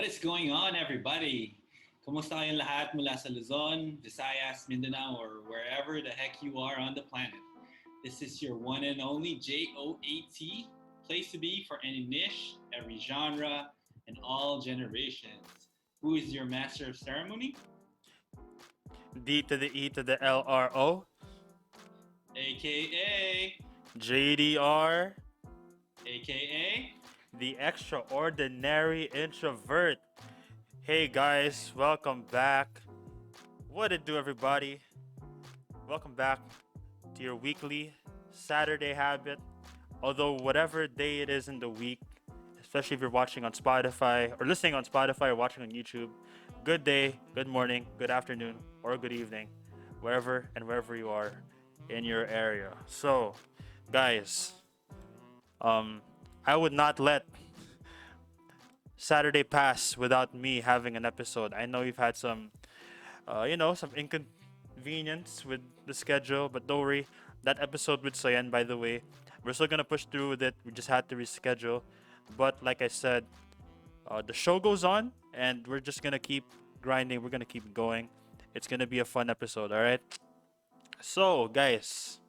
What is going on, everybody? Kumusta kayong lahat mula sa Luzon, Visayas, Mindanao, or wherever the heck you are on the planet? This is your one and only JOAT, place to be for any niche, every genre, and all generations. Who is your master of ceremony? D to the E to the LRO, AKA, JDR, AKA. the extraordinary introvert. Hey guys, welcome back. What it do, everybody? Welcome back to your weekly Saturday habit. Although, whatever day it is in the week, especially if you're watching on Spotify or listening on Spotify or watching on YouTube, good day, good morning, good afternoon, or good evening, wherever and wherever you are in your area. So, guys, um, I would not let Saturday pass without me having an episode. I know you've had some inconvenience with the schedule, but don't worry. That episode with Soyen, by the way, we're still gonna push through with it. We just had to reschedule. But like I said, the show goes on, and we're just gonna keep grinding. We're gonna keep going. It's gonna be a fun episode, all right? So, guys,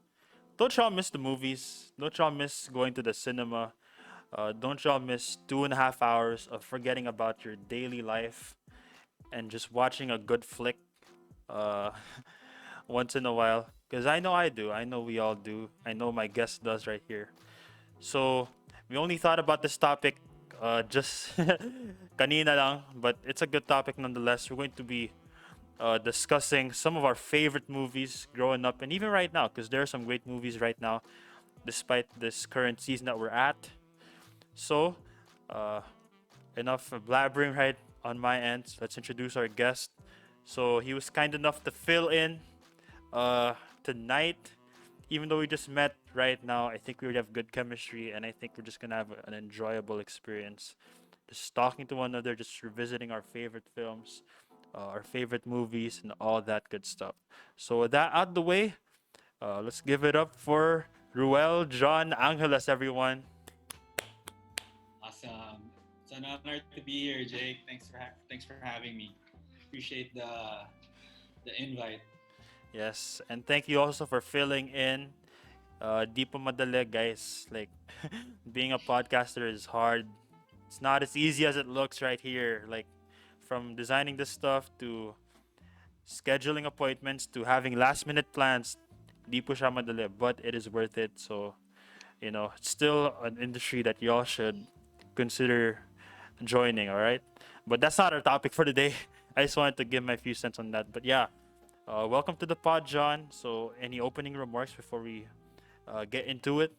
don't y'all miss the movies? Don't y'all miss going to the cinema? Don't y'all miss 2.5 hours of forgetting about your daily life and just watching a good flick uh, once in a while? Because I know I do. I know we all do. I know my guest does right here. So, we only thought about this topic just kanina lang, but it's a good topic nonetheless. We're going to be discussing some of our favorite movies growing up and even right now, because there are some great movies right now, despite this current season that we're at. So, uh, enough blabbering right on my end. Let's introduce our guest. So, he was kind enough to fill in uh, tonight. Even though we just met right now, I think we would have good chemistry, and I think we're just gonna have an enjoyable experience. Just talking to one another, just revisiting our favorite films, our favorite movies, and all that good stuff. So, with that out the way, let's give it up for Ruel John Angeles, everyone. Awesome. It's an honor to be here, Jake. Thanks for having me. Appreciate the invite. Yes, and thank you also for filling in. Di pa madali, guys. Like, being a podcaster is hard. It's not as easy as it looks right here. Like, from designing this stuff to scheduling appointments to having last minute plans, di po siya madali, but it is worth it. So, it's still an industry that y'all should consider joining, all right? But that's not our topic for today. I just wanted to give my few cents on that. But yeah, welcome to the pod, John. So, any opening remarks before we get into it?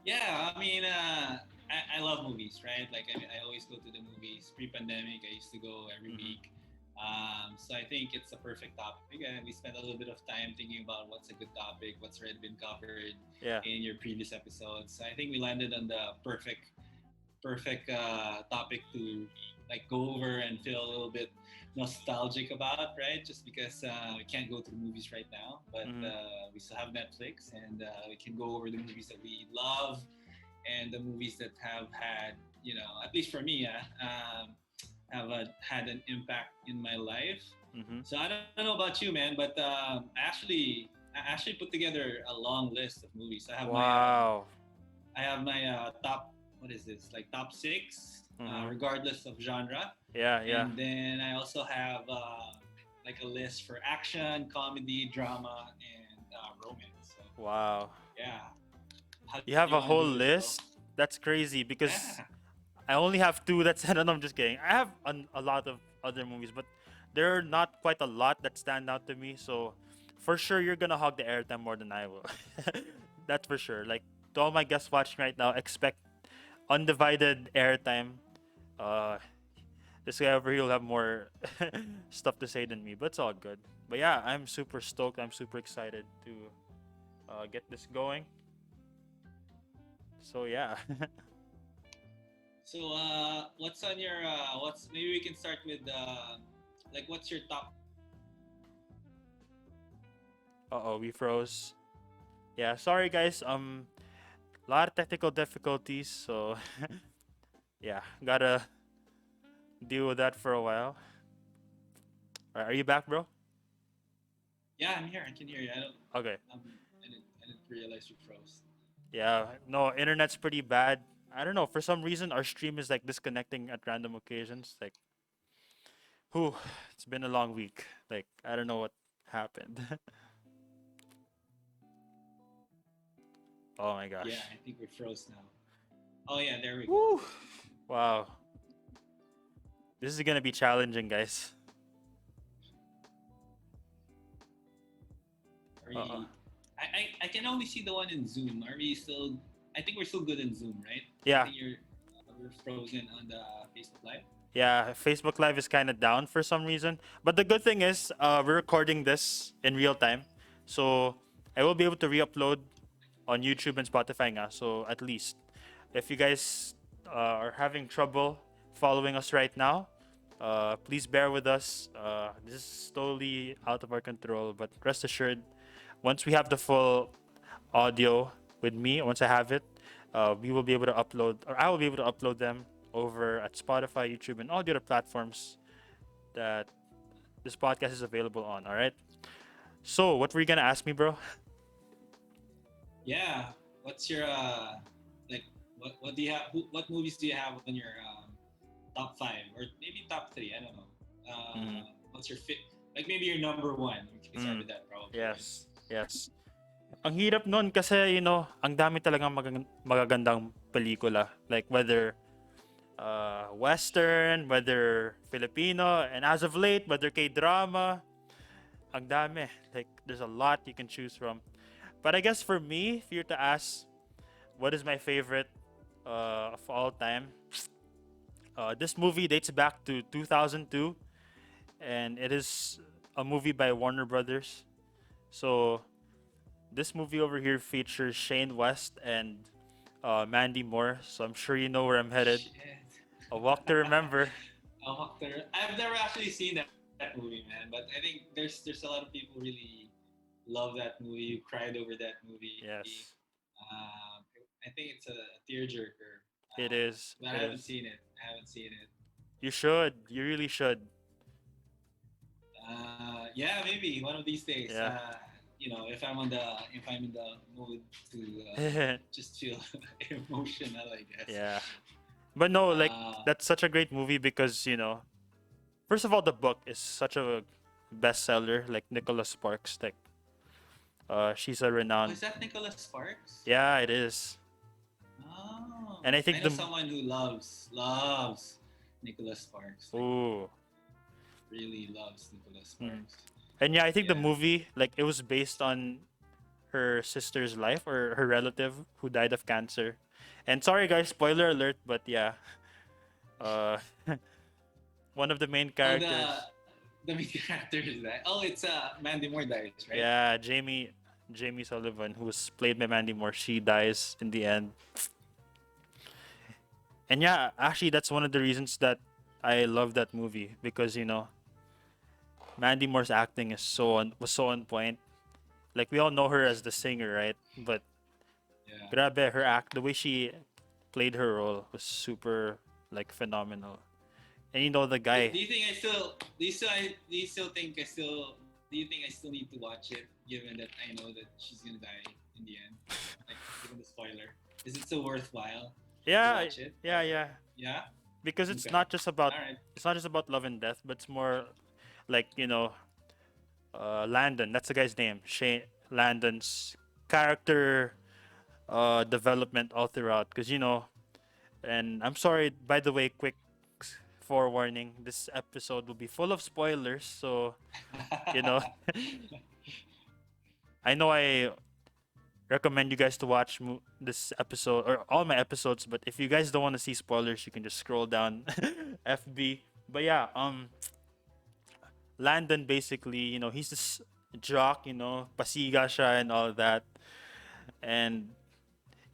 Yeah, I love movies, right? I always go to the movies. Pre-pandemic, I used to go every Mm-hmm. week. So I think it's a perfect topic, and we spent a little bit of time thinking about what's a good topic, what's already been covered Yeah. in your previous episodes. So I think we landed on the perfect topic to like go over and feel a little bit nostalgic about, right? Just because we can't go to the movies right now, but Mm-hmm. we still have Netflix, and we can go over the movies that we love and the movies that have had, at least for me, have had an impact in my life. Mm-hmm. So I don't know about you, man, but I actually put together a long list of movies. Wow. I have my top, what is this, like top six, Mm-hmm. regardless of genre. Yeah, yeah. And then I also have like a list for action, comedy, drama, and romance. So Wow. yeah, how do You you have want a to do whole this, bro? list? That's crazy because Yeah. I only have two. That's no, I'm just kidding. I have a lot of other movies, but there are not quite a lot that stand out to me. So for sure, you're gonna hog the airtime more than I will. That's for sure. Like to all my guests watching right now, expect undivided airtime. Uh, this guy over here will have more stuff to say than me, but it's all good. But yeah, I'm super stoked. I'm super excited to get this going. So yeah. So what's on your what's maybe we can start with like what's your top Uh oh, we froze. Yeah, sorry guys. A lot of technical difficulties. So yeah, gotta deal with that for a while. Are you back, bro? Yeah, I'm here. I can hear you. I don't. Okay. Um, I didn't realize you froze. Yeah. No, internet's pretty bad. I don't know. For some reason, our stream is like disconnecting at random occasions. Like, whew, it's been a long week. Like, I don't know what happened. Oh my Yeah, gosh. I think we froze now. Oh yeah, there we go. Woo. Wow. This is gonna be challenging, guys. Are Uh. we? I can only see the one in Zoom. Are we still? I think we're still good in Zoom, right? I Yeah. think we're frozen on the Facebook Live. Yeah, Facebook Live is kind of down for some reason. But the good thing is, we're recording this in real time. So I will be able to re-upload on YouTube and Spotify now. So at least, if you guys are having trouble following us right now, please bear with us. This is totally out of our control. But rest assured, once we have the full audio with me, once I have it, we will be able to upload, or I will be able to upload them over at Spotify, YouTube, and all the other platforms that this podcast is available on. All right. So, what were you gonna ask me, bro? Yeah. What's your like? What do you have? What movies do you have on your top five or maybe top three? I don't know. Mm, What's your fit? Like maybe your number one. We can start mm, with that probably, right? yes, yes. Ang hirap nun kasi, ang dami talagang magagandang pelikula. Like whether Western, whether Filipino, and as of late, whether K-drama, ang dami. Like, there's a lot you can choose from. But I guess for me, if you're to ask what is my favorite of all time, this movie dates back to 2002, and it is a movie by Warner Brothers. So this movie over here features Shane West and Mandy Moore. So I'm sure you know where I'm headed. Shit. A Walk to Remember. I've never actually seen that movie, man. But I think there's a lot of people really love that movie. You cried over that movie. Yes, I think it's a tearjerker. it is. But I It haven't is. seen it. I haven't seen it. You should. You really should. Yeah, maybe one of these days. Yeah. If I'm in the mood to just feel emotional, I guess. Yeah. But no, like Uh, that's such a great movie because, first of all, the book is such a bestseller. Like Nicholas Sparks, like she's a oh, renowned. is that Nicholas Sparks? Yeah, it is. Oh, And I I think know the someone who loves Nicholas Sparks. Like ooh, really loves Nicholas mm. Sparks. And yeah, I think the Yeah. movie, like, it was based on her sister's life or her relative who died of cancer. And sorry guys, spoiler alert, but yeah, uh, one of the main Oh, characters, the main character is that. Oh, it's Mandy Moore dies, right? yeah, Jamie Sullivan, who was played by Mandy Moore, she dies in the end. And yeah, actually, that's one of the reasons that I love that movie because Mandy Moore's acting was so on point. Like we all know her as the singer, right? But Yeah. grabe, the way she played her role was super like phenomenal. And the guy, Do you think I still? Do you still think I still? Do you think I still need to watch it, given that I know that she's gonna die in the end? Like, given the spoiler, is it still worthwhile to yeah, watch it? yeah, yeah, Yeah. because Okay. All right. it's not just about love and death, but it's more like Landon. That's the guy's name. Shane Landon's character development all throughout. Because and I'm sorry, by the way, quick forewarning: this episode will be full of spoilers. So you know, I know I recommend you guys to watch this episode or all my episodes, but if you guys don't want to see spoilers, you can just scroll down FB. But yeah, Landon basically, he's this jock, pasiga siya and all that. And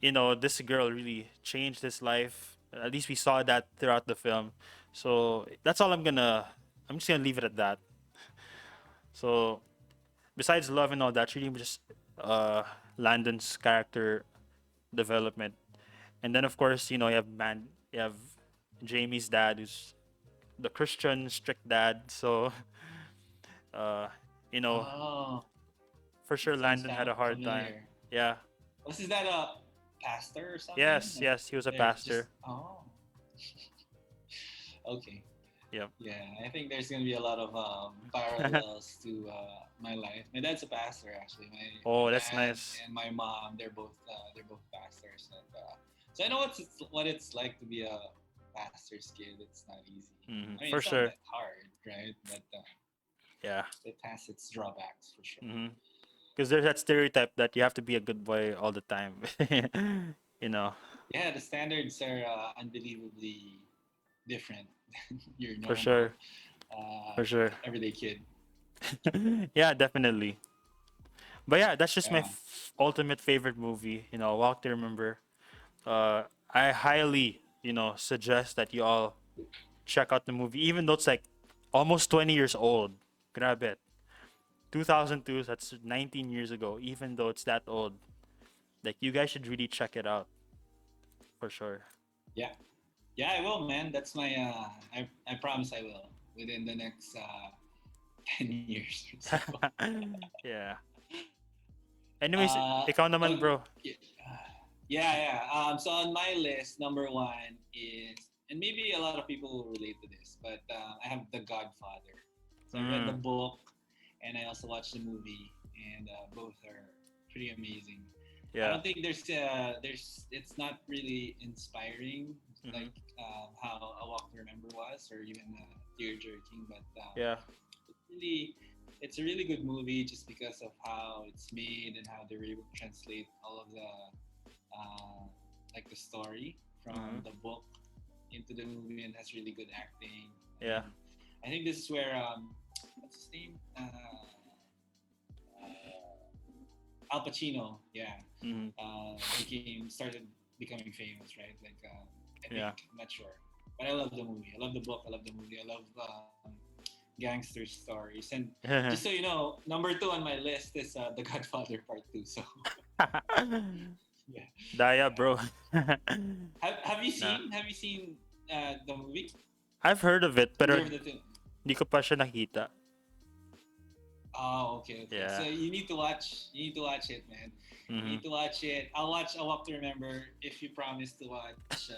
this girl really changed his life. At least we saw that throughout the film. So that's all I'm just gonna leave it at that. So besides love and all that, really just uh Landon's character development. And then of course, you have Jamie's dad who's the Christian strict dad. So, uh, you know, Oh, for sure, sounds Landon had a hard time. familiar. Yeah. Was is that a pastor or something? Yes. Like Yes. He was a they're just pastor. oh okay. Yep. Yeah, I think there's gonna be a lot of parallels to my life. My dad's a pastor actually. My Oh, that's dad nice. and my mom, they're both pastors, and so I know what it's like to be a pastor's kid. It's not easy. I mean, For it's not sure. that hard, right? But Yeah. it has its drawbacks for sure. Because there's that stereotype that you have to be a good boy all the time. you know, Yeah, the standards are unbelievably different than your for normal sure. For sure. everyday kid. yeah, definitely. But yeah, that's just my Yeah. ultimate favorite movie. Walk to Remember. Uh, I highly, suggest that you all check out the movie, even though it's like almost 20 years old. Grab it. 2002, that's 19 years ago. Even though it's that old, like you guys should really check it out for sure. Yeah. Yeah, I will, man. That's my. I promise I will within the next 10 years or so. yeah. Anyways, Uh, ikaw naman, oh, bro. yeah, yeah. So on my list, number one is, and maybe a lot of people will relate to this, but I have The Godfather. So I read the Mm, book, and I also watched the movie, and both are pretty amazing. I yeah. don't think it's not really inspiring Mm-hmm. like how A Walk to Remember was, or even Tear Jerking, but Yeah. really it's a really good movie just because of how it's made and how they were able to translate all of the like the story Mm-hmm. from the book into the movie, and has really good acting. Yeah. And I think this is where what's his name, Al Pacino, yeah, Mm-hmm. became started becoming famous, right? Like I think Yeah. I'm not sure, but I love the movie. I love the book. I love the movie. I love gangster stories. And just so you know, number two on my list is The Godfather Part Two. So yeah, Daya, yeah. bro. Have you nah. seen the movie? I've heard of it, pero Either of the two? di ko pa siya nakita. Oh, okay, okay. So Yeah. you need to watch. You need to watch it, man. You Mm-hmm. need to watch it. I'll watch. I'll walk to remember if you promise to watch The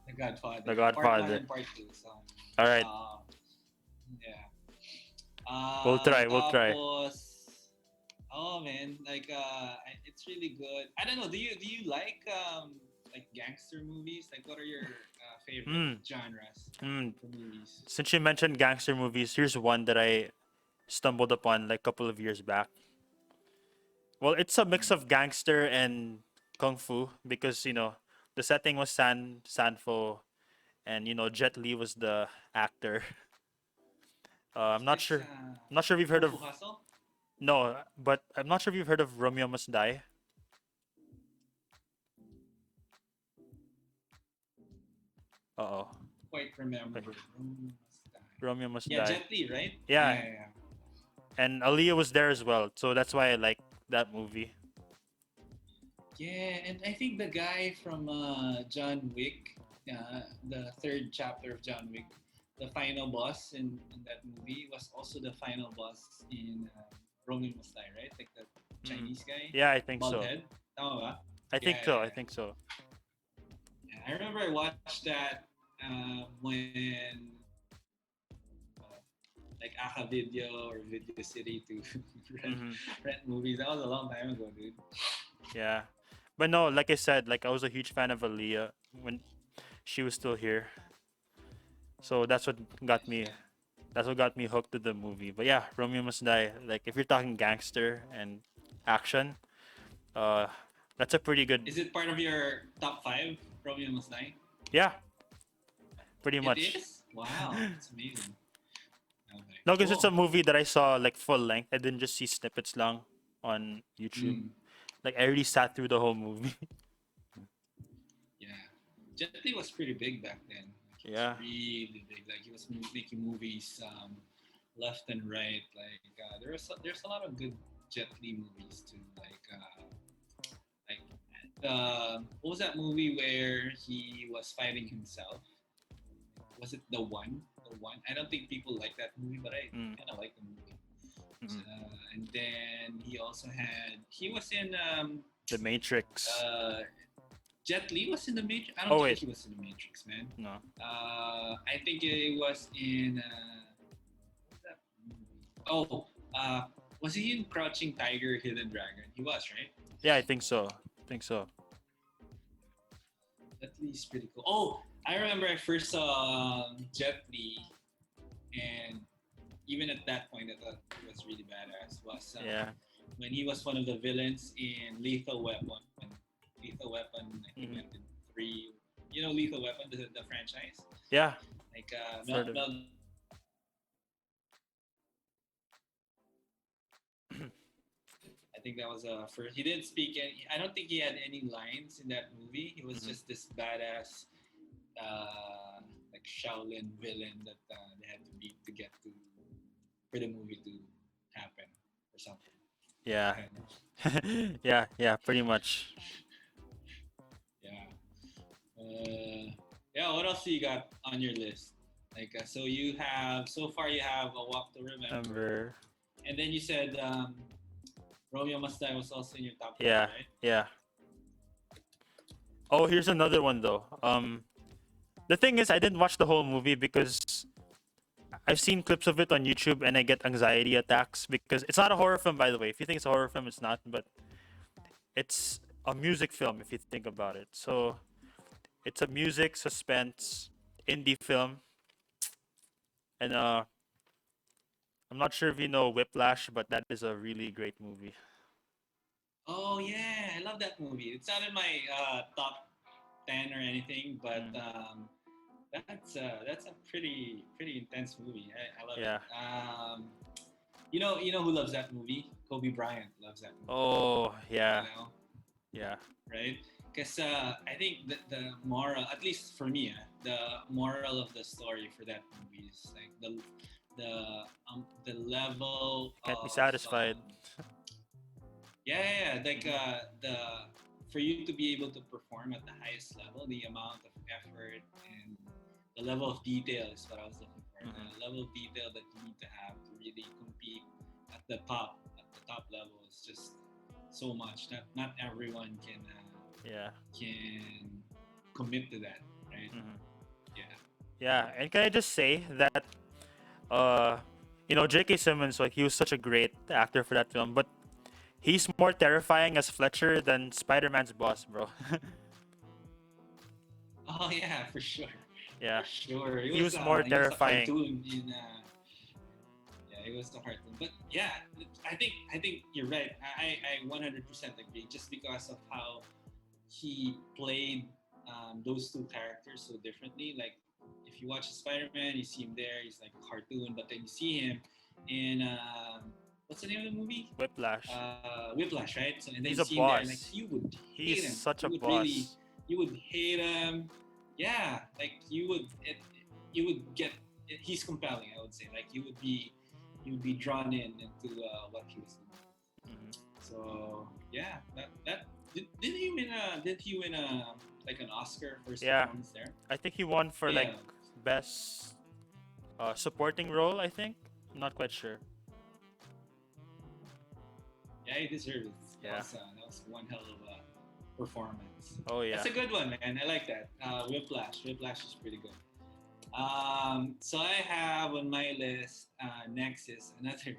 The Godfather Part One Godfather. and Part Two. So, All right. uh, yeah. We'll try. We'll try. Tapos, oh man, like it's really good. I don't know. Do you like gangster movies? Like, what are your favorite Mm. genres Mm. for movies? Since you mentioned gangster movies, here's one that I stumbled upon like a couple of years back. Well, it's a mix Mm. of gangster and kung fu because the setting was Sanfo, and Jet Li was the actor. I'm Is not this sure. I'm not sure if you've heard Kung of. Fu Hustle? No, but I'm not sure if you've heard of Romeo Must Die. Uh oh. Quite Okay. remember. Romeo Must Die. Romeo Must Yeah, Die. Jet Li, right? Yeah, Yeah, yeah, yeah. and Aaliyah was there as well, so that's why I like that movie. Yeah, and I think the guy from John Wick, the third chapter of John Wick, the final boss in that movie was also the final boss in Romeo Must Die, right? Like the Mm. Chinese guy, Yeah, I think bald so. head. Tama ba? I Yeah, think yeah, so. I yeah. think so. Yeah, I remember I watched that when like Aka Video or Video City to rent hmm rent movies. That was a long time ago, dude. Yeah, but no, like I said, like I was a huge fan of Aaliyah when she was still here, so that's what got me. Yeah. That's what got me hooked to the movie. But yeah, Romeo Must Die. Like if you're talking gangster and action, uh, that's a pretty good. Is it part of your top five, Romeo Must Die? Yeah, pretty It much. is? Wow, that's amazing. Okay, No, because it's a cool. movie that I saw like full length. I didn't just see snippets long on YouTube. Mm, Like I really sat through the whole movie. yeah. Jet Li was pretty big back then. Like he was yeah. really big. Like he was making movies left and right. Like there's a lot of good Jet Li movies too. Like what was that movie where he was fighting himself? Was it the one? the one. I don't think people like that movie, but I Mm. kind of like the movie. Mhm. And then he also had he was in The Matrix. Jet Li was in the Matrix. I don't Oh think wait, he was in the Matrix, man. no. I think it was in. What's that movie? Oh, was he in Crouching Tiger, Hidden Dragon? He was, right? Yeah, I think so. I think so. Jet Li is pretty cool. Oh, I remember I first saw Jet Li, and even at that point, I thought it was really badass. Was Yeah. when he was one of the villains in Lethal Weapon. Lethal Weapon, I think Mhm. went in three. You know Lethal Weapon, the franchise. Yeah. Like I've heard of it. Mel I think that was first. He didn't speak any. I don't think he had any lines in that movie. He was Mhm. just this badass, like Shaolin villain that they had to beat to get to for the movie to happen or something. Yeah. I don't know. Yeah, yeah, pretty much. Yeah. Yeah. What else do you got on your list? Like, so you have so far you have a Walk to Remember, Number. and then you said Romeo Must Die was also in your top five, Yeah, right? yeah. Oh, here's another one though. The thing is, I didn't watch the whole movie because I've seen clips of it on YouTube and I get anxiety attacks because it's not a horror film, by the way. If you think it's a horror film, it's not, but it's a music film if you think about it. So it's a music suspense indie film, and I'm not sure if you know Whiplash, but that is a really great movie. Oh yeah, I love that movie. It's not in my top 10 or anything, but Mm, that's a pretty intense movie. I love it. yeah. You know who loves that movie? Kobe Bryant loves that movie. Oh, You yeah, know, yeah. right? Because I think the moral, at least for me, the moral of the story for that movie is like the level Can't be of satisfied. like the for you to be able to perform at the highest level, the amount of effort and the level of detail is what I was looking for. Mhm. The level of detail that you need to have to really compete at the top level is just so much. Not everyone Yeah. can commit to that, right? Mhm. Yeah. Yeah, and can I just say that uh J.K. Simmons, like, he was such a great actor for that film, but he's more terrifying as Fletcher than Spider-Man's boss, bro. Oh yeah, for sure, Yeah, for sure. he was more He was a terrifying. cartoon in yeah, it was the cartoon. But yeah, I think you're right. I 100% agree. Just because of how he played those two characters so differently. Like if you watch Spider-Man, you see him there. He's like a cartoon, but then you see him in what's the name of the movie? Whiplash. Whiplash, right? So and then you He's a see him there, and like boss. you would He's hate him. such a You would really, boss. you would hate him. Yeah, like you would get. He's compelling, I would say. Like you would be drawn in into what he was doing. Mhm. So yeah, that did he win a like an Oscar for his Yeah, performance there? I think he won for like Yeah, best supporting role. I think. I'm not quite sure. yeah, he deserved it. Yeah. That was one hell of a performance. Oh That's yeah. a good one, man. I like that. Whiplash is pretty good. So I have on my list next is another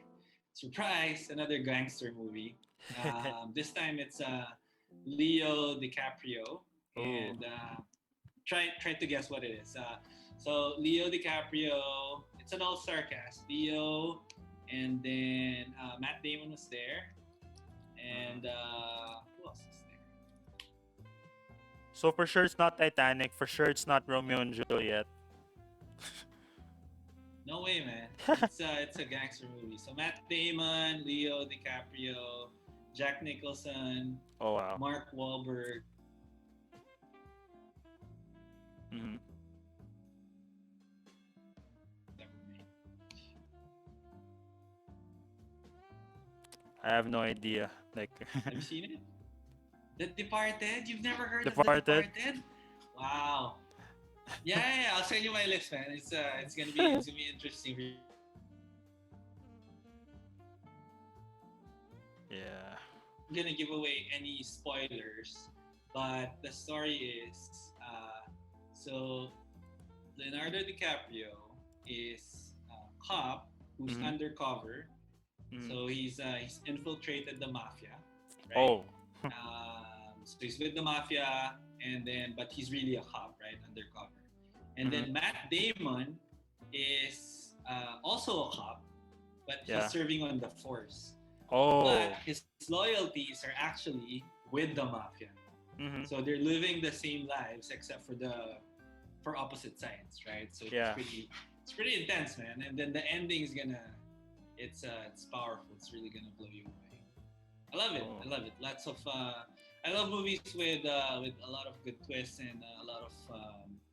surprise, another gangster movie. This time it's Leo DiCaprio, Oh. and try to guess what it is. So Leo DiCaprio, it's an all-star cast. Leo, and then Matt Damon was there, Mhm. and who else is there? So for sure it's not Titanic. For sure it's not Romeo and Juliet. No way, man. It's a gangster movie. So Matt Damon, Leo DiCaprio, Jack Nicholson, Oh wow. Mark Wahlberg. Hmm. That were made. I have no idea. Like Have you seen it? The Departed? You've never heard of The Departed. Departed? Wow. Yeah, yeah, yeah, I'll send you my list, man. It's gonna be interesting for you to watch it. Yeah. I'm gonna give away any spoilers, but the story is so Leonardo DiCaprio is a cop who's Mm-hmm. undercover. Mm-hmm. So he's infiltrated the mafia, right? Oh. So he's with the mafia, and then but he's really a cop, right, undercover. And Mm-hmm. then Matt Damon is also a cop, but he's Yeah. serving on the force. But Oh. his loyalties are actually with the mafia. Mm-hmm. So they're living the same lives except for opposite sides, right? So Yeah. it's pretty intense, man. And then the ending is gonna it's powerful. It's really gonna blow you away. I love it. Oh. I love it. Lots of I love movies with a lot of good twists and a lot of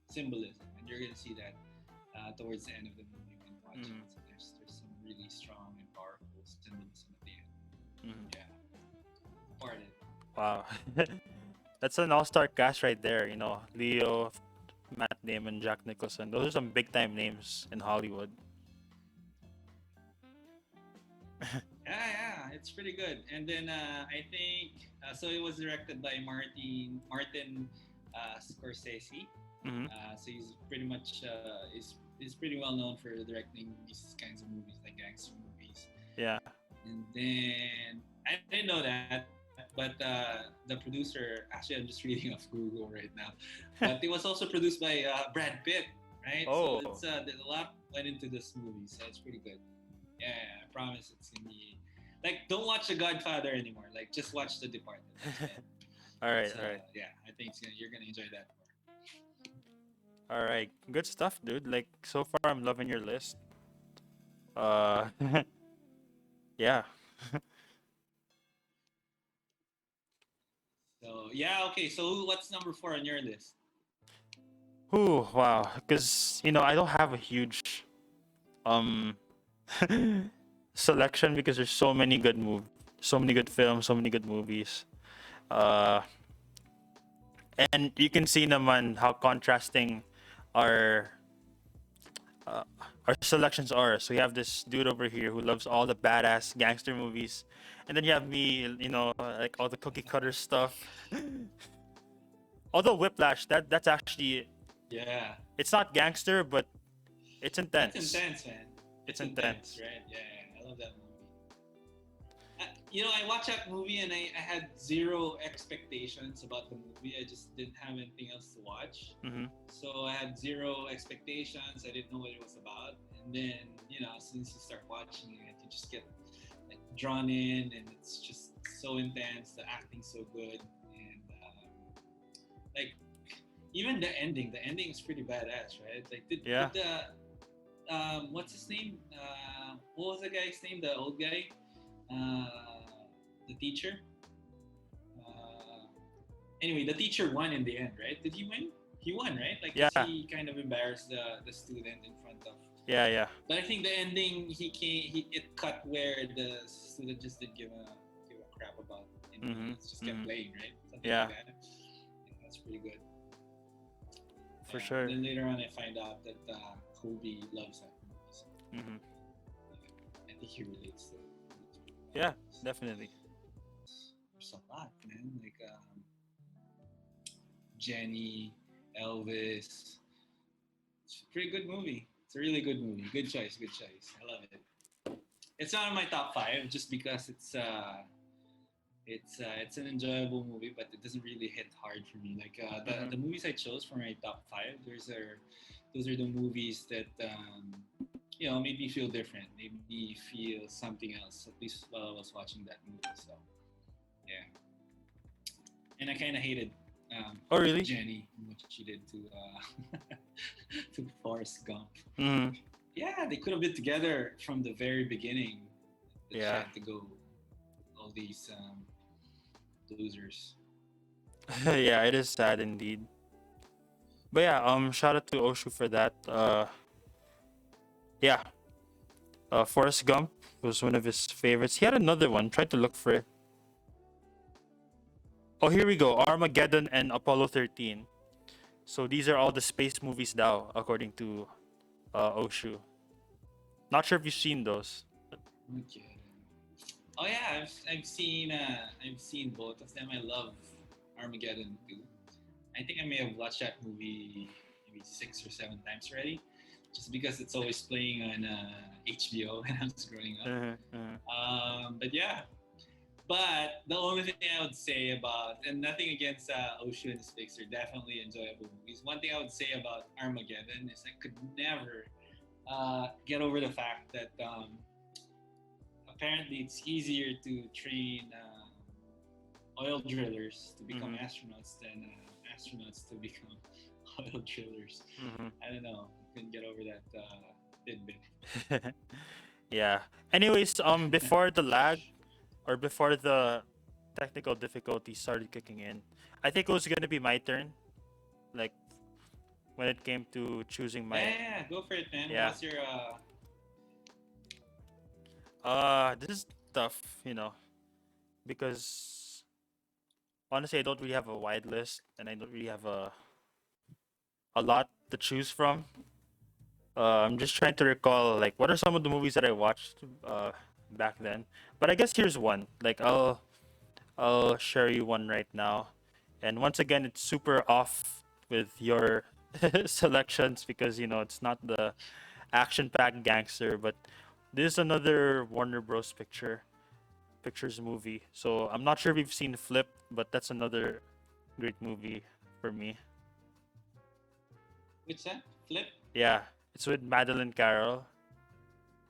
symbolism, and you're gonna see that towards the end of the movie when you watch it. Mm-hmm. So there's some really strong and powerful symbolism at the end. Mm-hmm. Yeah, part it. Wow. That's an all-star cast right there. Leo, Matt Damon, Jack Nicholson. Those are some big-time names in Hollywood. Yeah, yeah, it's pretty good. And then I think so. It was directed by Martin Scorsese. Mm-hmm. So he's pretty much is pretty well known for directing these kinds of movies like gangster movies. Yeah. And then I didn't know that, but the producer actually I'm just reading off Google right now, but it was also produced by Brad Pitt, right? So it's Oh. there's a lot went into this movie, so it's pretty good. Yeah, I promise it's gonna be like don't watch The Godfather anymore. Like just watch The Departed. All right. It's All right. yeah, I think you're gonna enjoy that more. All right. Good stuff, dude. Like so far, I'm loving your list. Uh. Yeah. So yeah, okay. So what's number four on your list? Ooh. Wow. Because I don't have a huge um selection because there's so many good films, so many good movies. Uh, and you can see naman how contrasting our uh, our selections are. So you have this dude over here who loves all the badass gangster movies, and then you have me, like all the cookie cutter stuff. Although Whiplash, that's actually Yeah, it's not gangster, but it's that's intense. intense, man. It's It's intense, intense. right? Yeah, yeah, I love that movie. I watched that movie and I had zero expectations about the movie. I just didn't have anything else to watch. Mm-hmm. So I had zero expectations. I didn't know what it was about. And then, as soon as you start watching it, you just get like drawn in and it's just so intense. The acting's so good. And like even the ending is pretty badass, right? Like Yeah. did the what's his name? What was the guy's name? The old guy, the teacher. Uh, anyway, the teacher won in the end, right? Did he win? He won, right? Like, cause Yeah. he kind of embarrassed the student in front of. Yeah. Yeah. But I think the ending it cut where the student just didn't give a crap about Mm-hmm. it. Just kept Mm-hmm. playing, right? Something Yeah. like that. Yeah, that's pretty good. For Yeah. And sure. then later on, I find out that Kobe loves that movie. So Mm-hmm. I think he relates to it. Yeah. Definitely. There's a lot, man. Like Jenny, Elvis. It's a pretty good movie. It's a really good movie. Good choice. Good choice. I love it. It's not in my top five just because it's an enjoyable movie, but it doesn't really hit hard for me. Like Mm-hmm. the movies I chose for my top five, those are the movies that made me feel different, made me feel something else. At least while I was watching that movie. So yeah, and I kind of hated Oh, really? Jenny and what she did to to Forrest Gump. Mm-hmm. Yeah, they could have been together from the very beginning. But she Yeah. had to go with all these losers. Yeah, it is sad indeed. But yeah, shout out to Oshu for that. Yeah, Forrest Gump was one of his favorites. He had another one. Tried to look for it. Oh, here we go. Armageddon and Apollo 13. So these are all the space movies now, according to Oshu. Not sure if you've seen those. Okay. Oh yeah, I've seen both of them. I love Armageddon too. I think I may have watched that movie maybe 6 or 7 times already, just because it's always playing on HBO when I was growing up. Uh-huh, uh-huh. But yeah, but the only thing I would say about, and nothing against Oshu and his flicks, are definitely enjoyable movies. One thing I would say about Armageddon is I could never get over the fact that apparently it's easier to train oil drillers to become Mhm, astronauts than astronauts to become oil drillers. mhm. I don't know. Couldn't get over that tidbit. Yeah. Anyways, before the lag or before the technical difficulties started kicking in, I think it was gonna be my turn. Like when it came to choosing Yeah, my, yeah, yeah. Go for it, man. yeah. What's your This is tough, because honestly, I don't really have a wide list, and I don't really have a lot to choose from. I'm just trying to recall like what are some of the movies that I watched back then. But I guess here's one. Like I'll share you one right now. And once again, it's super off with your selections because it's not the action-packed gangster, but this is another Warner Bros. Pictures movie. So I'm not sure if you've seen Flip, but that's another great movie for me. which that? Flip? Yeah, it's with Madeline Carroll.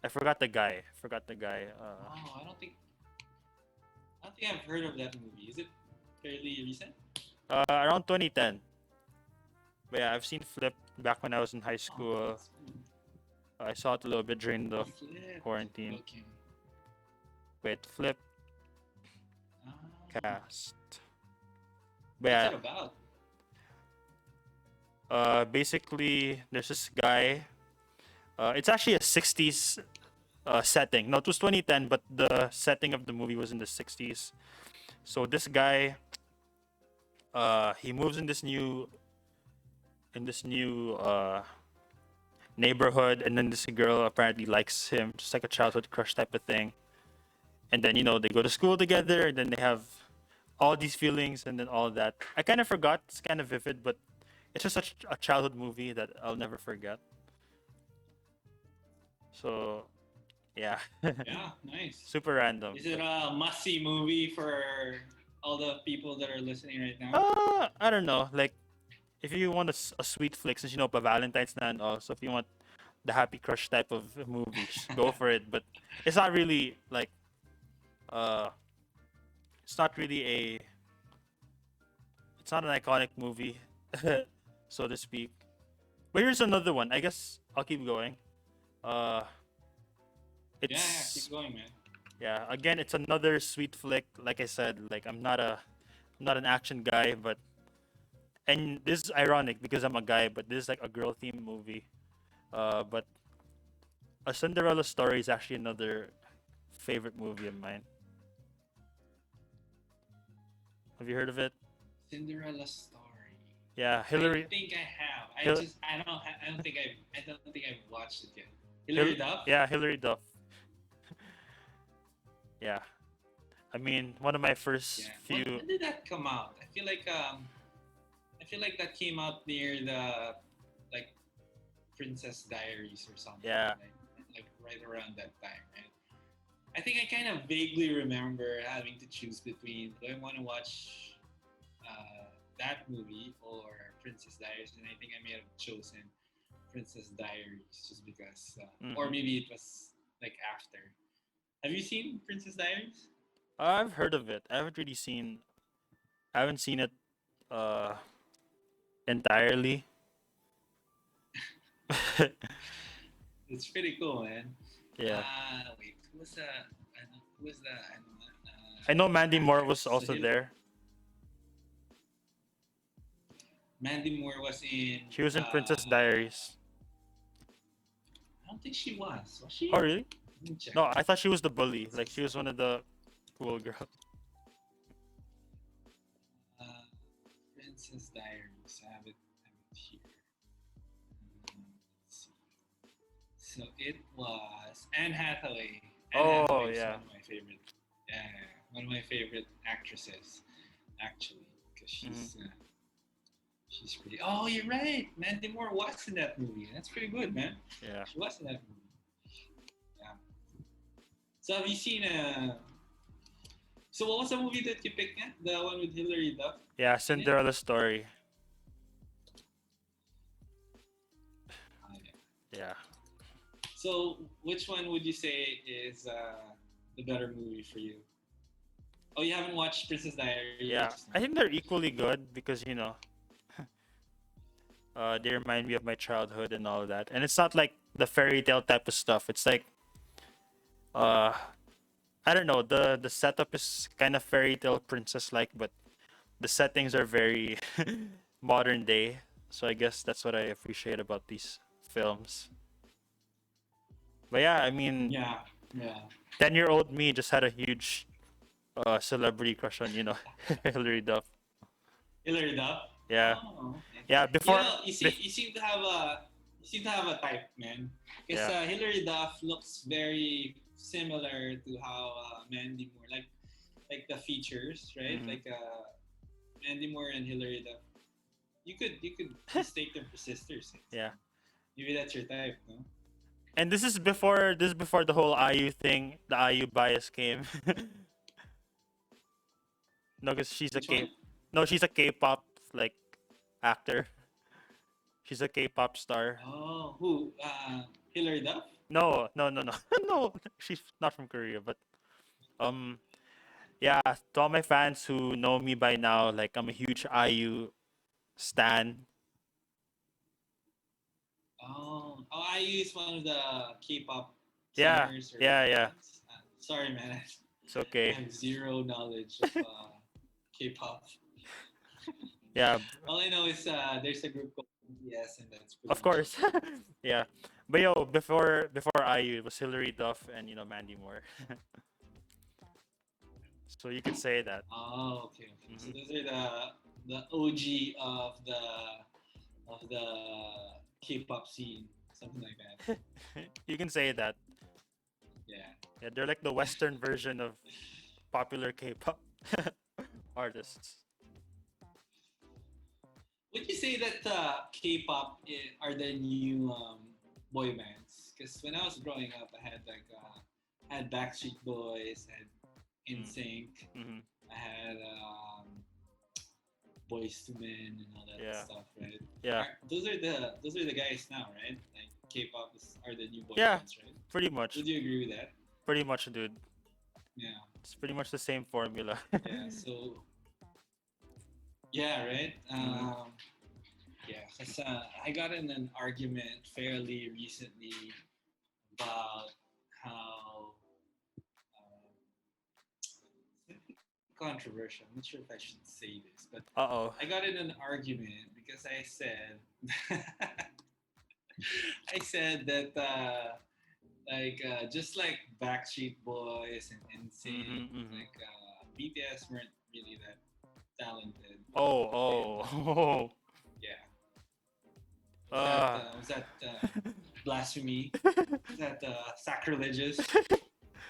I forgot the guy. Oh, I don't think I've heard of that movie. Is it fairly recent? Around 2010. But yeah, I've seen Flip back when I was in high Oh, school. that's cool. I saw it a little bit during the Oh, Flip. quarantine. Okay. Wait, Flip Ah, cast. But what's yeah, it about? basically, there's this guy. It's actually a 60s setting. No, it was 2010, but the setting of the movie was in the 60s. So this guy, he moves in this new neighborhood, and then this girl apparently likes him, just like a childhood crush type of thing. And then they go to school together, and then they have all these feelings, and then all that. I kind of forgot. It's kind of vivid, but it's just such a childhood movie that I'll never forget. So yeah, Yeah, nice. super random. Is it a must-see movie for all the people that are listening right now? I don't know. Like, if you want a sweet flick, since pa Valentine's na and all, so if you want the happy crush type of movies, go for it. But it's not really like uh, it's not really it's not an iconic movie, so to speak. But here's another one. I guess I'll keep going. Uh, Yeah, yeah, it's keep going, man. yeah. Again, it's another sweet flick. Like I said, like I'm not an action guy, but and this is ironic because I'm a guy, but this is like a girl themed movie. But A Cinderella Story is actually another favorite movie of mine. Have you heard of it? Cinderella story. Yeah, I Hillary. think I have. Hil- I don't think I've watched it yet. Hilary Duff. yeah, Hillary Duff. Yeah, I mean one of my first Yeah. few. When did that come out? I feel like that came out near the like Princess Diaries or something. Yeah. Like right around that time, right? I think I kind of vaguely remember having to choose between do I want to watch that movie or Princess Diaries, and I think I may have chosen Princess Diaries just because, or Mhm. maybe it was like after. Have you seen Princess Diaries? I've heard of it. I haven't seen it uh entirely. It's pretty cool, man. Yeah. Wait, who was the? Who was the? I know Mandy Moore was Actress? So also there. Mandy Moore was in. She was in Princess Diaries. I don't think she was. Was she? Oh really? Let me check. No, I thought she was the bully. Like she was one of the cool girls. Uh, Princess Diaries. I have it here. Let's see. So it was Anne Hathaway. Anne Oh Hathaway is yeah. one of my favorite, one of my favorite actresses, actually, because Hmm. she's pretty. Oh, you're right. Mandy Moore was in that movie. That's pretty good, man. Yeah. She was in that movie. Yeah. So have you seen So what was the movie that you picked? The one with Hilary Duff Yeah, in it? Cinderella story. Ah, yeah. Yeah. So which one would you say is the better movie for you? Oh, you haven't watched Princess Diaries? Yeah. No. I think they're equally good because, they remind me of my childhood and all that. And it's not like the fairy tale type of stuff. It's like uh I don't know, the setup is kind of fairy tale princess like, but the settings are very modern day. So I guess that's what I appreciate about these films. But yeah, I mean, Yeah, yeah. 10-year-old me just had a huge celebrity crush on, Hilary Duff. Hilary Duff. Yeah. Oh, okay. Yeah, You before know, you seem to have a type, man. Because yeah. Hilary Duff looks very similar to how Mandy Moore, like the features, right? Hmm. Like Mandy Moore and Hilary Duff. You could mistake them for sisters. Yeah. Maybe that's your type, no? And this is before the whole IU thing, the IU bias came. No, because Which one? she's a K-pop like actor. She's a K-pop star. Oh, who? Hilary Duff? No, no, no, no. No, she's not from Korea, but um yeah, to all my fans who know me by now, like I'm a huge IU stan. IU is one of the K-pop Yeah, singers or yeah, yeah. bands. Sorry, man. It's I okay. have zero knowledge of K-pop. Yeah, All I know is there's a group called BTS, and that's pretty of much course. it. Yeah. But yo, before IU, it was Hilary Duff and Mandy Moore. So you could say that. Oh, okay, okay. So Hmm. those are the OG of the K-pop scene, something like that. You can say that. Yeah. Yeah, they're like the Western version of popular K-pop artists. Would you say that K-pop are the new boy bands? Because when I was growing up, I had had Backstreet Boys, had NSYNC, Mm-hmm. I had Boys to Men and all that Yeah, stuff, right? yeah, Those are the guys now, right? Like are the new boy yeah. bands, right? Pretty much, Would you agree with that? pretty much, dude. Yeah, It's pretty much the same formula. yeah. So yeah, right. Mhm. Yeah, because I got in an argument fairly recently about how it's controversial. I'm not sure if I should say this, but Uh-oh. I got in an argument because I said I said that just like Backstreet Boys and NSYNC, Mm-hmm, mm-hmm. BTS weren't really that talented. Oh, And oh. yeah, uh, was that blasphemy? Is that sacrilegious?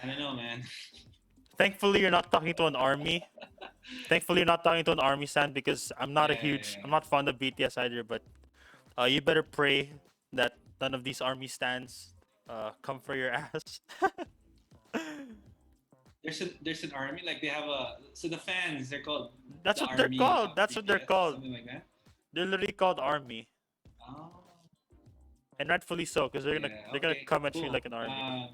I don't know, man. Thankfully, you're not talking to an army. Thankfully, you're not talking to an army stand because Yeah, yeah, I'm yeah. not fond of BTS either. But you better pray that none of these army stands come for your ass. There's an army like they have a so the fans they're called That's the what they're army called. of That's what they're BTS, called. something like that. They're literally called army, Oh, and rightfully so, because yeah. they're gonna Okay, come at you cool. like an army.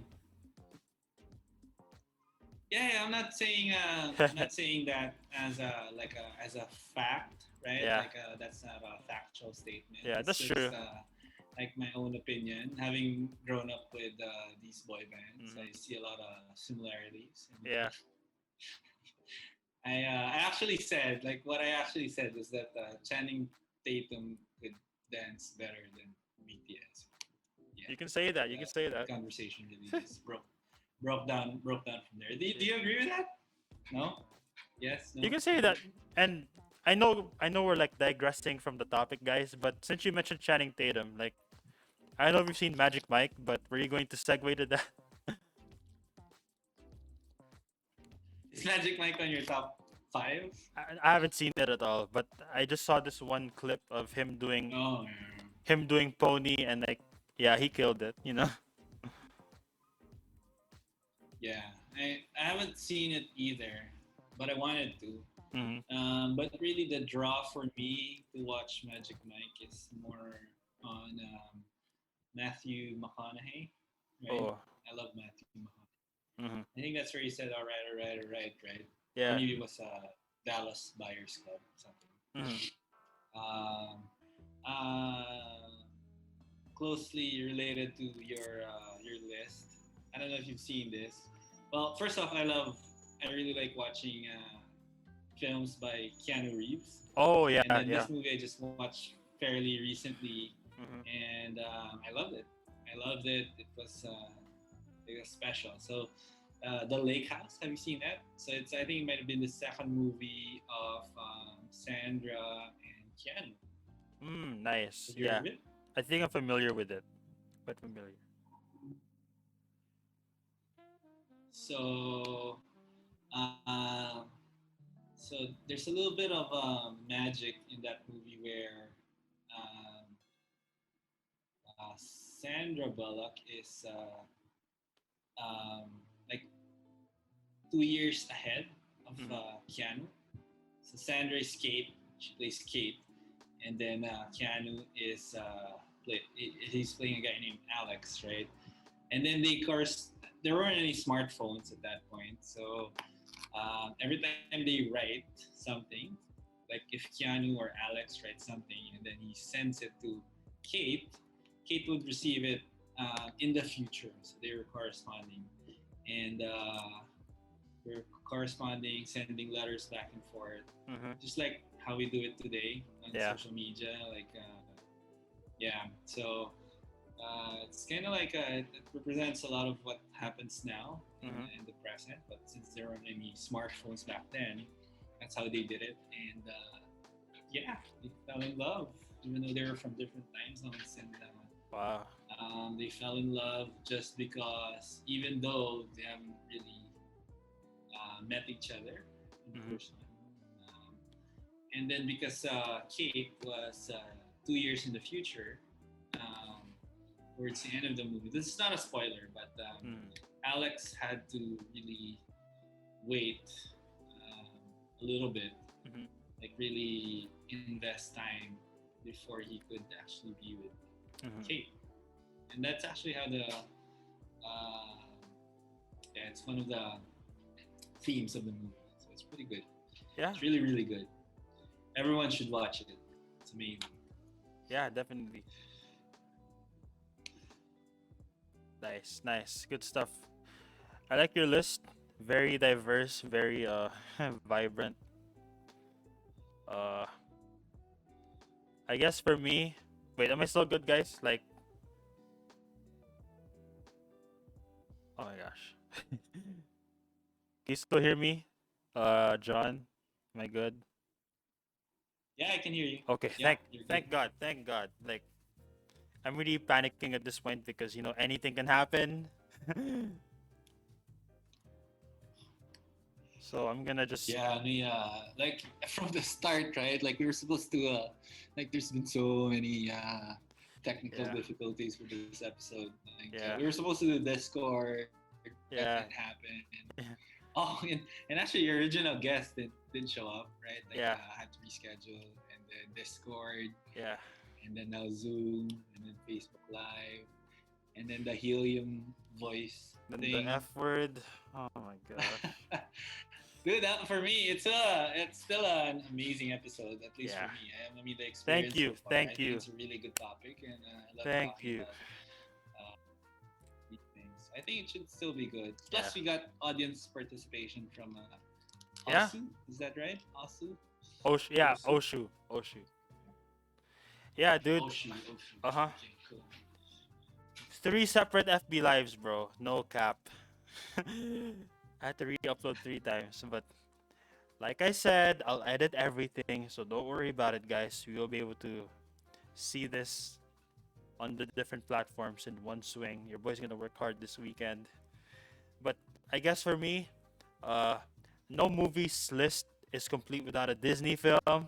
Yeah, yeah, I'm not saying that as as a fact, right? Yeah, That's not a factual statement. yeah, It's that's true. just like my own opinion. Having grown up with these boy bands, Hmm. I see a lot of similarities. And Yeah, I actually said like what I actually said was that Channing Tatum could dance better than BTS. Yeah, you can say that. You can say the that. conversation really just broke down from there. Do you agree with that? No? Yes? You No? can say that, and I know we're like digressing from the topic, guys, but since you mentioned Channing Tatum, like I know we've seen Magic Mike, but were you going to segue to that? Is Magic Mike on your top five? I haven't seen it at all, but I just saw this one clip of Oh, him doing pony and like yeah, he killed it, you know. yeah. I haven't seen it either, but I wanted to. Hmm. But really, the draw for me to watch Magic Mike is more on Matthew McConaughey, right? Oh. I love Matthew McConaughey. Hmm. I think that's where he said, "All right, all right, all right, right," or Yeah. maybe it was Dallas Buyers Club, something. Hmm. Um, uh, Closely related to your list. I don't know if you've seen this. Well, first off, I really like watching films by Keanu Reeves, Oh yeah, and then yeah. this movie I just watched fairly recently, Hmm. and I loved it. I loved it. It was special. So, the Lake House. Have you seen that? So it's I think it might have been the second movie of Sandra and Keanu. Nice. Have you heard Yeah. of it? I think I'm familiar with it. Quite familiar. So, uh, so there's a little bit of magic in that movie where um, Sandra Bullock is like 2 years ahead of Hmm. Keanu. So Sandra is Kate. She plays Kate, and then Keanu is he's playing a guy named Alex, right? And then they, of course, there weren't any smartphones at that point, so every time they write something, like if Keanu or Alex writes something and then he sends it to Kate, Kate would receive it in the future. So they were corresponding, and we're corresponding, sending letters back and forth, Hmm. just like how we do it today on Yeah. social media. Like, yeah, so it's kind of like it represents a lot of what happens now Hmm. in the present. But since there weren't any smartphones back then, that's how they did it. And yeah, they fell in love, even though they were from different time zones. And Wow. they fell in love just because, even though they haven't really met each other in the Hmm. first one. Um, and then because Kate was 2 years in the future, um, towards the end of the movie. This is not a spoiler, but Mm. Alex had to really wait um, a little bit, Hmm. like really invest time before he could actually be with Hmm. Kate. And that's actually how yeah, it's one of the themes of the movie. So it's pretty good. Yeah. It's really, really good. Everyone should watch it. It's amazing. Yeah. Definitely. Nice. Nice. Good stuff. I like your list. Very diverse. Very vibrant. Uh, I guess for me. Wait, am I still good, guys? Like, oh my gosh. Can you still hear me? John, am I good? Yeah, I can hear you. Okay. Yeah, Thank you're good. thank God. Thank God. Like, I'm really panicking at this point because anything can happen. So I'm gonna just Yeah, I mean, like from the start, right? Like we were supposed to, like there's been so many technical yeah, difficulties for this episode. Like we yeah, were supposed to do Discord, that didn't yeah, happen. yeah, Oh, and actually your original guest didn't show up, right? Like yeah, I had to reschedule, and then Discord, yeah. and then now Zoom, and then Facebook Live, and then the helium voice Then the thing. F word. Oh my gosh. Dude, for me, it's still an amazing episode, at least for Yeah. me. I mean, the Thank experience so you. far. I Thank think you. it's a really good topic, and I love Thank talking you. about uh, these things. I think it should still be good. Yeah. Plus, we got audience participation from Yeah. Asu. Is that right? Asu? Oshu. Yeah. Osu? Oshu. Oshu. Yeah, dude. Oshi. Oshi. Uh huh. Okay, cool. 3 separate FB lives, bro. No cap. I had to re-upload 3 times, but Like I said, I'll edit everything, so don't worry about it, guys. We will be able to see this on the different platforms in one swing. Your boy's gonna work hard this weekend. But I guess for me, uh, no movies list is complete without a Disney film.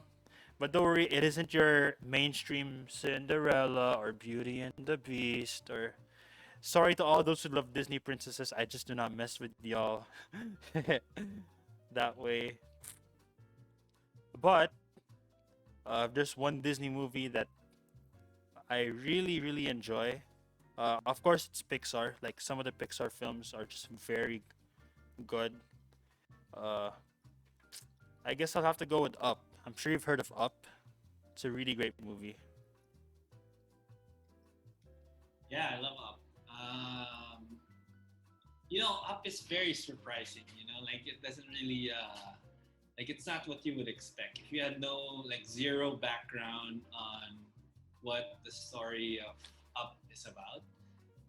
But don't worry, it isn't your mainstream Cinderella or Beauty and the Beast or sorry to all those who love Disney princesses. I just do not mess with y'all that way. But there's one Disney movie that I really, really enjoy. Of course, it's Pixar. Like some of the Pixar films are just very good. Uh, I guess I'll have to go with Up. I'm sure you've heard of Up. It's a really great movie. Yeah, I love Up. Up is very surprising. Like it doesn't really like it's not what you would expect. If you had no like zero background on what the story of Up is about,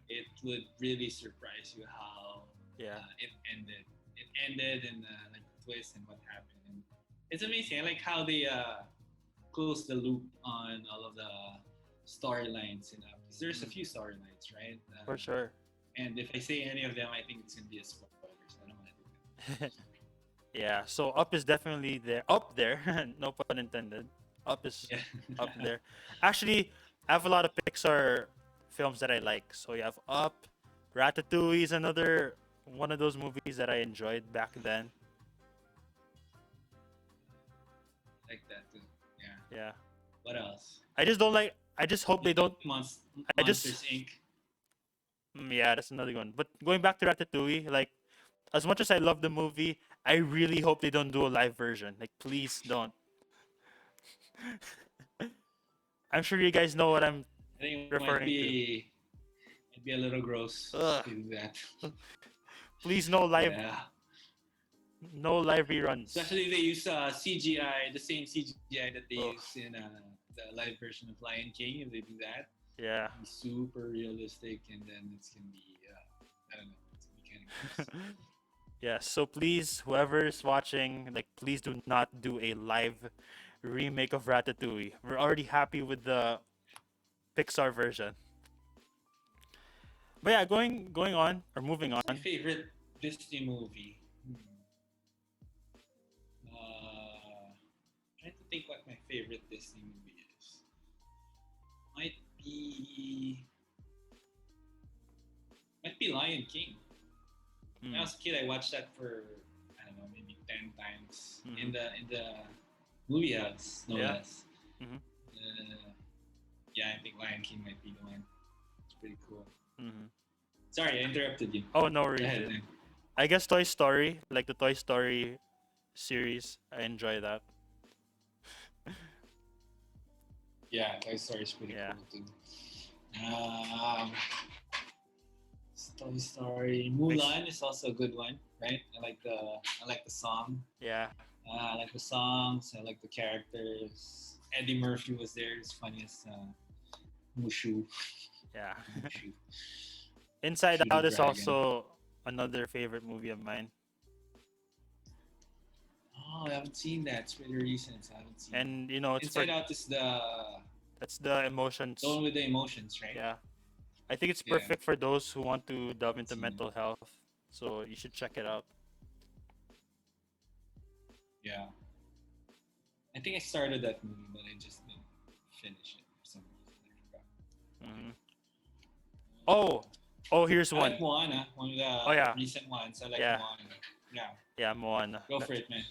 it would really surprise you how Yeah, it ended. It ended and like the twist and what happened. And it's amazing. I like how they close the loop on all of the storylines in Up. 'Cause there's a few storylines, right? for sure. And if I say any of them, I think it's gonna be a spoiler, so I don't want to do that. Yeah, so Up is definitely there. Up there, no pun intended. Up is Yeah. up there. Actually, I have a lot of Pixar films that I like. So you have Up, Ratatouille is another one of those movies that I enjoyed back then. Like that too. Yeah. Yeah. What else? I just don't like. I just hope they don't. I just. Monsters Inc. Yeah, that's another one. But going back to Ratatouille, like as much as I love the movie, I really hope they don't do a live version. Like, please don't. I'm sure you guys know what I'm I think it referring to. might be a little gross Ugh. to do that. Please, no live, Yeah. no live reruns. Especially they use CGI, the same CGI that they Ugh. use in the live version of Lion King. If they do that, Yeah. it'll be super realistic, and then it's gonna be I don't know, it's gonna be kind of gross. Yeah. So please, whoever's watching, like, please do not do a live remake of Ratatouille. We're already happy with the Pixar version. But yeah, going on or moving What's my on. favorite Disney movie? Trying to think what my favorite Disney movie is. Might be might be Lion King. When I was a kid, I watched that for I don't know, maybe 10 times in the movie house, no Yeah. less. Mhm. Yeah, I think Lion King might be the one. It's pretty cool. Mhm. Sorry, I interrupted you. Oh, no Go worries. ahead, Dude. man. I guess Toy Story, like the Toy Story series, I enjoy that. Yeah, Toy Story is pretty Yeah. cool too. Um, Toy Story, Makes- Mulan is also a good one, right? I like the song. Yeah. I like the songs. I like the characters. Eddie Murphy was there. It's funny as Mushu. Yeah. Mushu. Inside Mushu the Out is dragon. also another favorite movie of mine. Oh, I haven't seen that. It's really recent. So I haven't seen. And you know, it's for Inside Out is the that's the emotions. one with the emotions, right? Yeah. I think it's Yeah. perfect for those who want to delve into Seen it. mental health. So you should check it out. Yeah. I think I started that movie, but I just didn't finish it for some reason. I forgot. Hmm. Oh, here's I one. like Moana, one of the yeah. recent ones. I like Yeah. Moana. Yeah, Yeah, Moana. go for it, man.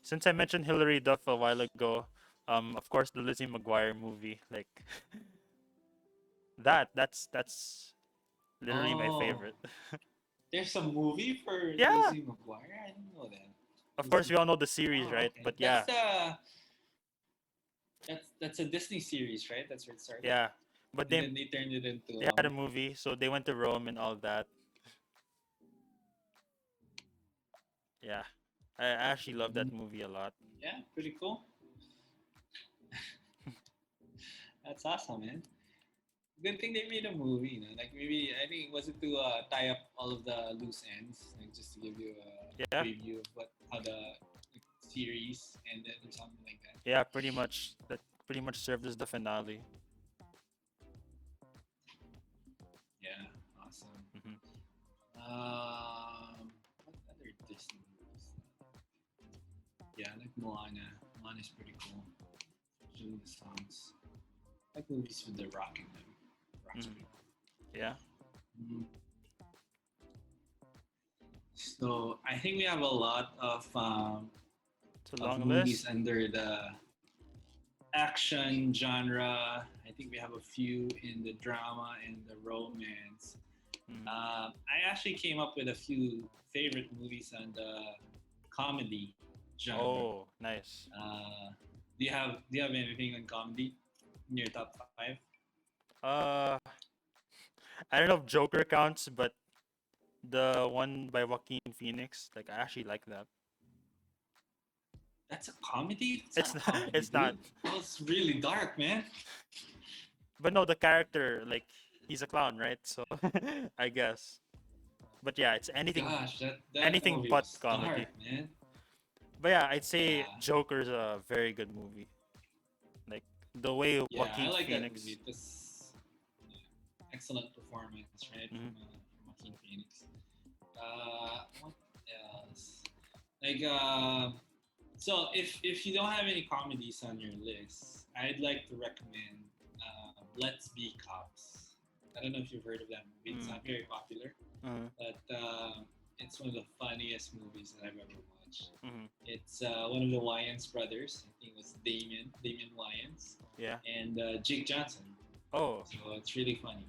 Since I mentioned Hilary Duff a while ago, of course the Lizzie McGuire movie, like that's literally my Oh, favorite. there's a movie for Yeah. Lizzie McGuire. I didn't know that. Of course, we all know the series, Oh, right? okay. But yeah, That's a Disney series, right? That's where it started. yeah. But And then they turned it into they had a movie, so they went to Rome and all that. Yeah, I actually love that movie a lot. yeah, pretty cool. That's awesome, man. Good thing they made a movie, like maybe I think was it to tie up all of the loose ends, like just to give you a Yeah. preview of how the series ended or something like that. Yeah, pretty much. That pretty much served as the finale. Yeah, awesome. Hmm. What other Disney movies? Yeah, I like Moana. Moana's pretty cool, especially the songs. I like movies with the rock in them. Rock's Hmm. pretty Yeah, cool. So I think we have a lot it's a of long movies list. under the action genre. I think we have a few in the drama and the romance. Mm. I actually came up with a few favorite movies on the comedy genre. Oh, nice. Do you have anything on comedy in your top five? Uh, I don't know if Joker counts, but the one by Joaquin Phoenix, like I actually like that. That's a comedy. That's not It's a not, comedy, it's not, dude. That was really dark, man. but no, the character, like he's a clown, right? So I guess. But yeah, it's Gosh, that anything movie but was dark, comedy. man. But yeah, I'd say Yeah, Joker's a very good movie. Like the way yeah, I Joaquin like that Phoenix. movie. This excellent performance, right, Mhm. from Joaquin Phoenix. What else? Like, so if you don't have any comedies on your list, I'd like to recommend Let's Be Cops. I don't know if you've heard of that movie. It's Mm. not very popular, Mhm. but it's one of the funniest movies that I've ever watched. Mhm. It's one of the Wayans brothers. I think it was Damien Wayans, Yeah. and Jake Johnson. Oh. So it's really funny.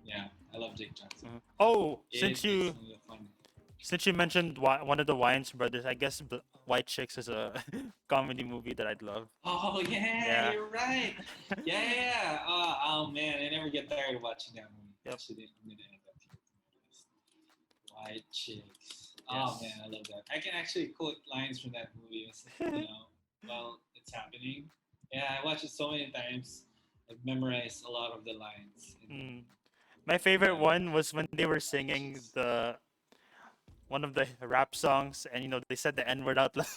Yeah, I love Jake Johnson. Mhm. Oh, It is one of the fun. since you mentioned one of the Wayans brothers, I guess White Chicks is a comedy movie that I'd love. Oh yeah, Yeah. you're right. Yeah, yeah, yeah. Oh man, I never get tired of watching that movie. Yep. I'm gonna add that to my list. White Chicks. Oh man, Yes. I love that. I can actually quote lines from that movie. While it's happening. Yeah, I watched it so many times. I've memorized a lot of the lines Mm. My in favorite that one movie. was when they were White singing Chicks. the one of the rap songs, and they said the N word out loud.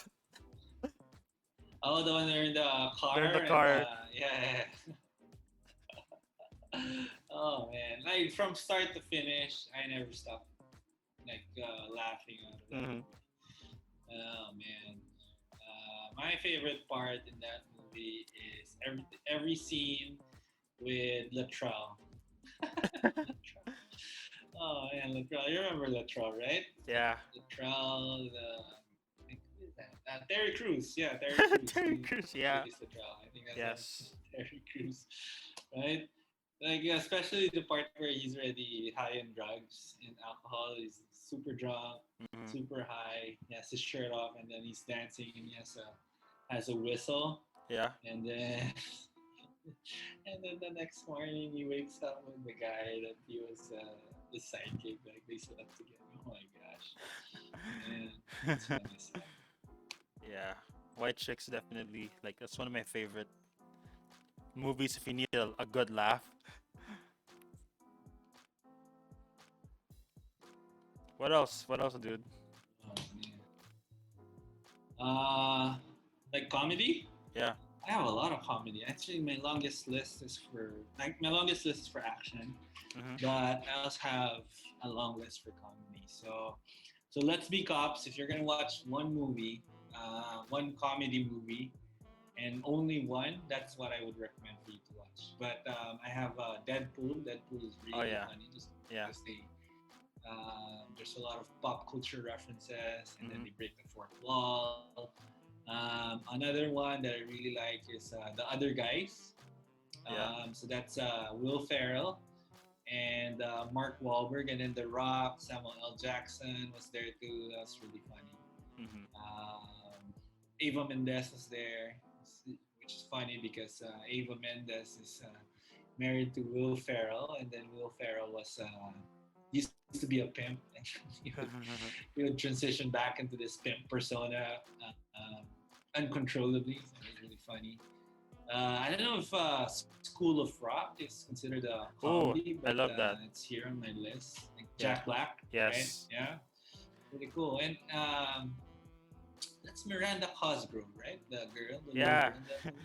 Oh, the one they're in the They're in the car and car. yeah. Oh man, like from start to finish, I never stopped laughing out of that Hmm. movie. Oh man, my favorite part in that movie is every scene with Latrell. Latrell. Oh man, Latrell. You remember Latrell, right? Yeah. Latrell, who is that? Terry Crews. Yeah, Terry Crews. Terry Who Crews. Yeah. plays Latrell? I think that's Yes. Terry Crews, right? Like especially the part where he's already high on drugs and alcohol. He's super drunk, Hmm. super high. He has his shirt off, and then he's dancing, and he has a whistle, Yeah. and then and then the next morning he wakes up with the guy that he was the sidekick. Like they slept together. Oh my gosh, man, it's funny stuff. Yeah. White Chicks definitely like that's one of my favorite movies if you need a good laugh. What else? What else, dude? Oh man, uh, like comedy. Yeah. I have a lot of comedy. Actually, my longest list is for action, Hmm. but I also have a long list for comedy. So let's be cops. If you're gonna watch one movie, one comedy movie, and only one, that's what I would recommend for you to watch. But I have Deadpool. Deadpool is Oh really yeah. funny just Yeah. because there's a lot of pop culture references, and then Hmm. they break the fourth wall. Another one that I really like is The Other Guys. Yeah. So that's Will Ferrell and Mark Wahlberg, and then The Rock, Samuel L. Jackson was there too. That was really funny. Hmm. Ava Mendes was there, which is funny because Ava Mendes is married to Will Ferrell, and then Will Ferrell was used to be a pimp, and he would, he would transition back into this pimp persona uncontrollably. So it was really funny. I don't know if School of Rock is considered a Oh, comedy, I but love that. it's here on my list. Like Yeah. Jack Black, right? Yes. Yeah, really cool. And That's Miranda Cosgrove, right? The girl, the little Yeah, girl in that movie.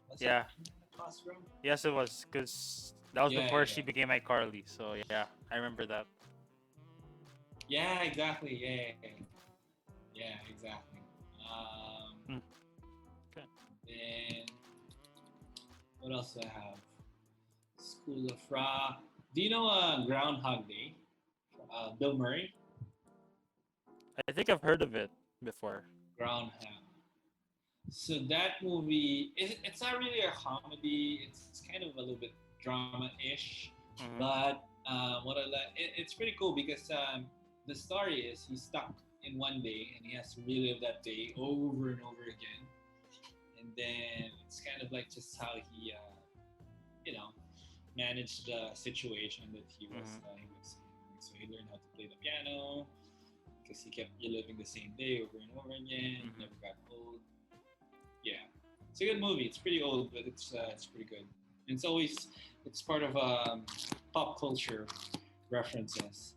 Was it yeah, Miranda Cosgrove? yes, it was because that was Yeah, before yeah, she yeah. became iCarly. So yeah, I remember that. Yeah, exactly. Yeah, yeah, yeah. Yeah, exactly. Mm, okay. Then what else do I have? School of Rock. Do you know Groundhog Day? Bill Murray. I think I've heard of it before. Groundhog. So that movie, it's not really a comedy. It's kind of a little bit drama-ish, Hmm. but what I like, it's pretty cool because the story is he's stuck in one day and he has to relive that day over and over again, and then it's kind of like just how he, you know, managed the situation that Hmm. he was in. So he learned how to play the piano because he kept reliving the same day over and over again. He Hmm. never got old. Yeah, it's a good movie. It's pretty old, but it's pretty good. And it's part of pop culture references.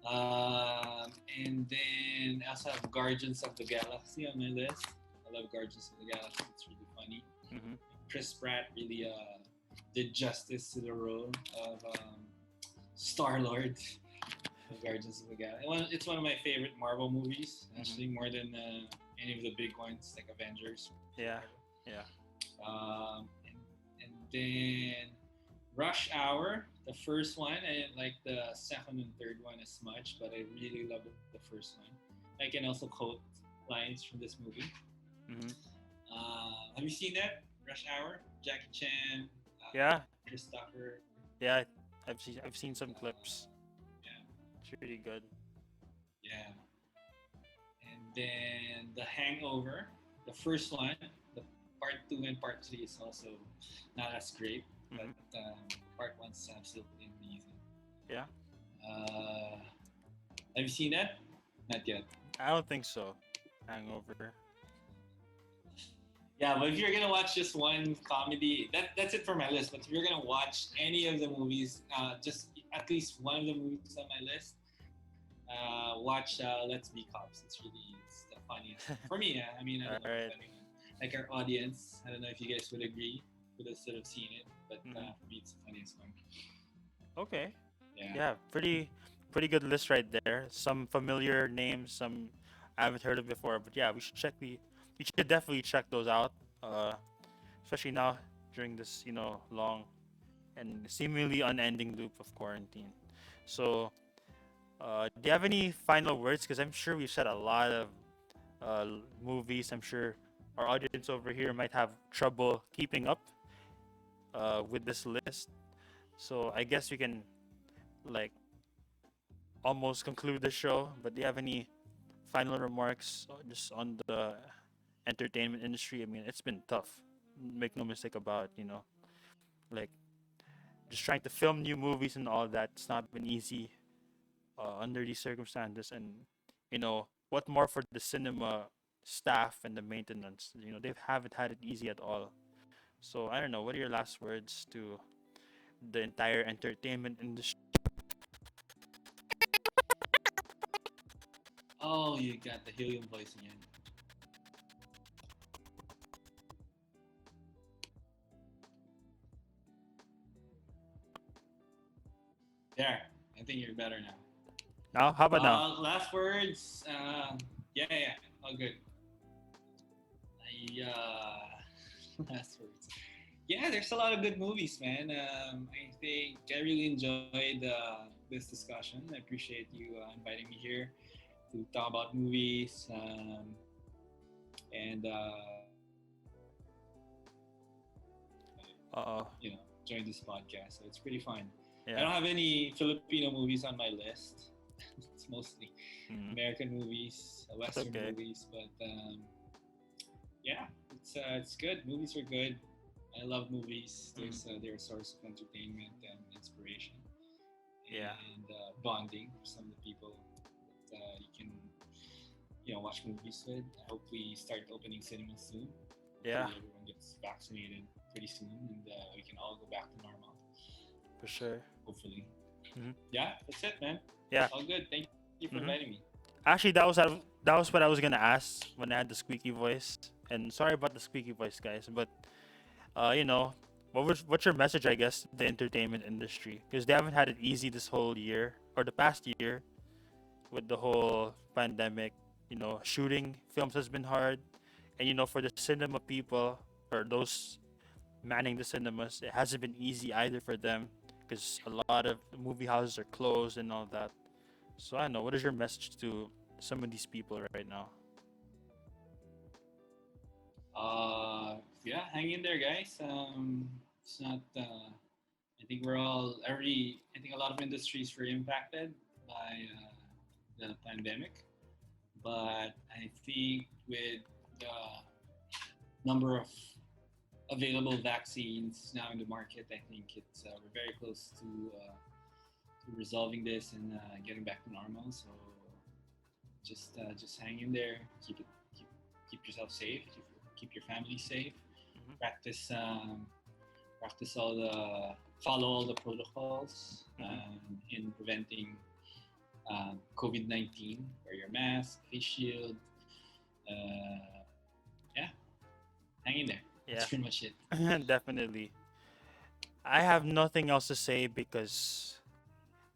And then I also have Guardians of the Galaxy on my list. I love Guardians of the Galaxy. It's really funny. Hmm. Chris Pratt really did justice to the role of Star Lord of Guardians of the Galaxy. It's one of my favorite Marvel movies, Hmm. actually, more than any of the big ones like Avengers or Yeah, whatever. yeah. And then Rush Hour, the first one. I didn't like the second and third one as much, but I really loved the first one. I can also quote lines from this movie. Hmm. Have you seen that? Rush Hour? Jackie Chan, Yeah, Chris Tucker. yeah. I've seen some Uh, clips. yeah, It's really good. yeah. And then The Hangover, the first one. The part two and part three is also not as great, but Hmm. part one's absolutely amazing. Yeah, Uh, have you seen that? Not yet. I don't think so. Hangover. Yeah, but if you're gonna watch just one comedy, that's it for my list. But if you're gonna watch any of the movies, just at least one of the movies on my list, watch Let's Be Cops. It's the funniest one. For me. I mean, I All don't know, right. depending on like our audience. I don't know if you guys would agree with us that have seen it, but Hmm. for me, it's the funniest one. Okay. Yeah. Yeah, pretty good list right there. Some familiar names, some I haven't heard of before. But yeah, we should definitely check those out. Uh, especially now during this long and seemingly unending loop of quarantine. So, do you have any final words? Because I'm sure we've said a lot of movies. I'm sure our audience over here might have trouble keeping up with this list. So I guess we can like almost conclude the show. But do you have any final remarks just on the entertainment industry? I mean, it's been tough. Make no mistake about like just trying to film new movies and all that. It's not been easy under these circumstances, and what more for the cinema staff and the maintenance. They haven't had it easy at all. So I don't know. What are your last words to the entire entertainment industry? Oh, you got the helium voice again. There. I think you're better now. Now, how about now? Last words. Yeah, yeah, all good. Last words. Yeah, there's a lot of good movies, man. I think I really enjoyed this discussion. I appreciate you inviting me here to talk about movies and Uh oh. join this podcast. So it's pretty fun. I Yeah. don't have any Filipino movies on my list. It's mostly Mm, American movies, it's Western okay. movies, but yeah, it's good. Movies are good. I love movies. Mm, They're a source of entertainment and inspiration yeah. and bonding for some of the people that you can watch movies with. I hope we start opening cinemas soon. Yeah. Hopefully everyone gets vaccinated pretty soon and we can all go back to normal. For sure. Hopefully. Hmm. Yeah, that's it, man. Yeah. All good. Thank you for inviting Hmm. me. Actually, that was what I was gonna ask when I had the squeaky voice. And sorry about the squeaky voice, guys. But you know, what's your message? I guess to the entertainment industry, because they haven't had it easy this whole year or the past year with the whole pandemic. You know, shooting films has been hard, and you know, for the cinema people or those manning the cinemas, it hasn't been easy either for them because a lot of movie houses are closed and all that. So I don't know. What is your message to some of these people right now? Yeah, hang in there, guys. It's not. I think we're all every. I think a lot of industries were impacted by the pandemic, but I think with the number of available vaccines now in the market, I think it's we're very close to resolving this and getting back to normal. So just hang in there, keep yourself safe, keep your family safe, Hmm. practice practice all the follow all the protocols Hmm. in preventing COVID-19. Wear your mask, face shield. Uh, yeah, hang in there. That's Yeah, pretty much it. definitely. I have nothing else to say because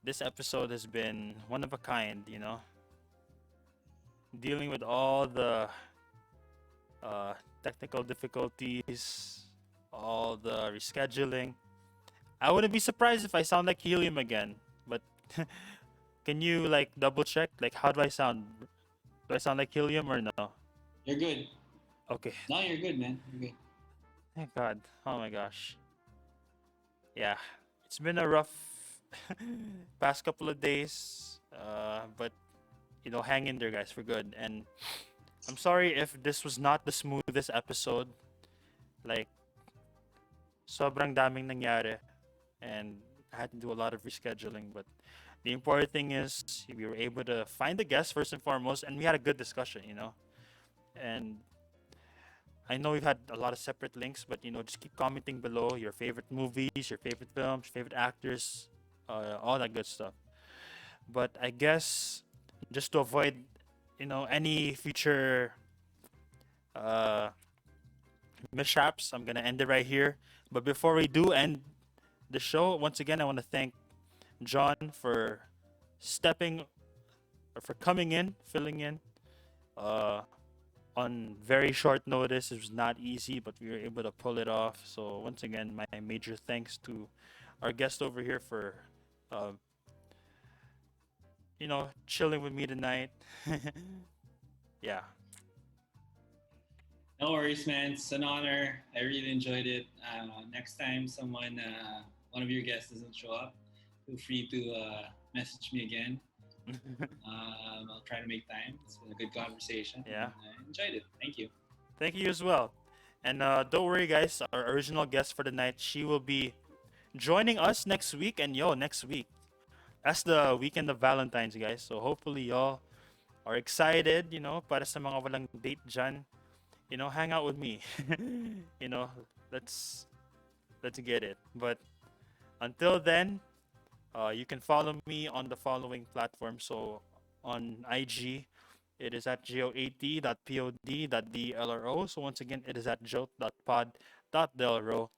this episode has been one of a kind. You know, dealing with all the uh, technical difficulties, all the rescheduling. I wouldn't be surprised if I sound like helium again. But can you like double check? Like, how do I sound? Do I sound like helium or no? You're good. Okay. No, you're good, man. You're good. Thank God. Oh my gosh. Yeah, it's been a rough past couple of days. But you know, hang in there, guys. We're good. And I'm sorry if this was not the smoothest episode. Like, sobrang daming nangyari, and I had to do a lot of rescheduling. But the important thing is we were able to find the guest first and foremost, and we had a good discussion. You know, and I know we've had a lot of separate links, but you know, just keep commenting below your favorite movies, your favorite films, your favorite actors, all that good stuff. But I guess just to avoid, you know, any future uh, mishaps, I'm gonna end it right here. But before we do end the show, once again, I want to thank John for stepping, or for coming in, filling in. Uh, on very short notice. It was not easy, but we were able to pull it off. So once again, my major thanks to our guest over here for, uh, you know, chilling with me tonight. Yeah, No worries, man. It's an honor. I really enjoyed it. Next time one of your guests doesn't show up, feel free to message me again. I'll try to make time. It's been a good conversation and yeah. I enjoyed it. Thank you. Thank you as well. And don't worry, guys. Our original guest for the night, she will be joining us next week. And yo, next week, that's the weekend of Valentine's, guys. So hopefully y'all are excited. You know, para sa mga walang date dyan, you know, hang out with me. You know, let's let's get it. But until then, you can follow me on the following platforms. So on IG, it is at joat.pod.dlro. So once again, it is at joat.pod.delro.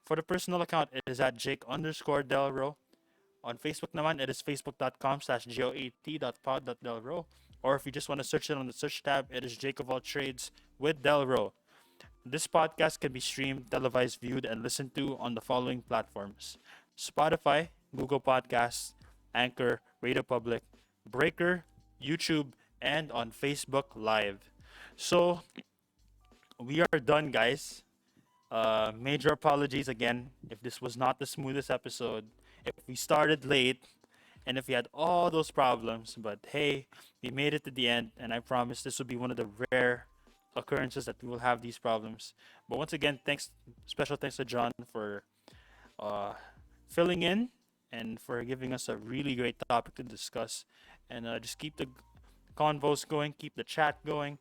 For the personal account, it is at Jake underscore Delro. On Facebook naman, it is facebook.com/joat.pod.delro. Or if you just want to search it on the search tab, it is Jake of all trades with Delro. This podcast can be streamed, televised, viewed, and listened to on the following platforms: Spotify, Google Podcasts, Anchor, Radio Public, Breaker, YouTube, and on Facebook Live. So, we are done, guys. Major apologies again if this was not the smoothest episode, if we started late, and if we had all those problems. But hey, we made it to the end, and I promise this will be one of the rare occurrences that we will have these problems. But once again, special thanks to John for uh, filling in and for giving us a really great topic to discuss. And just keep the convos going, keep the chat going,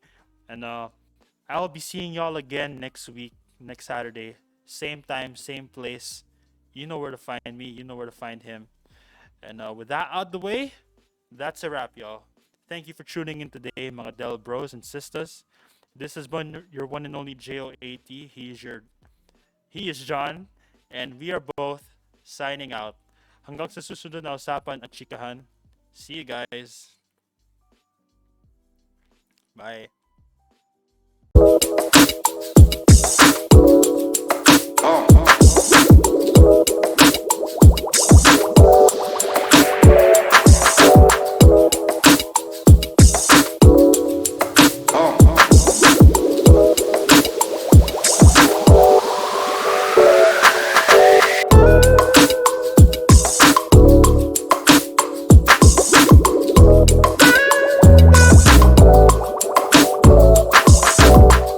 and I'll be seeing y'all again next week, next Saturday, same time, same place. You know where to find me. You know where to find him. And with that out the way, that's a wrap, y'all. Thank you for tuning in today, mga Del Bros and Sisters. This has been your one and only JOAT. He is John, and we are both signing out. Hanggang sa susunod na usapan at chikahan. See you guys. Bye.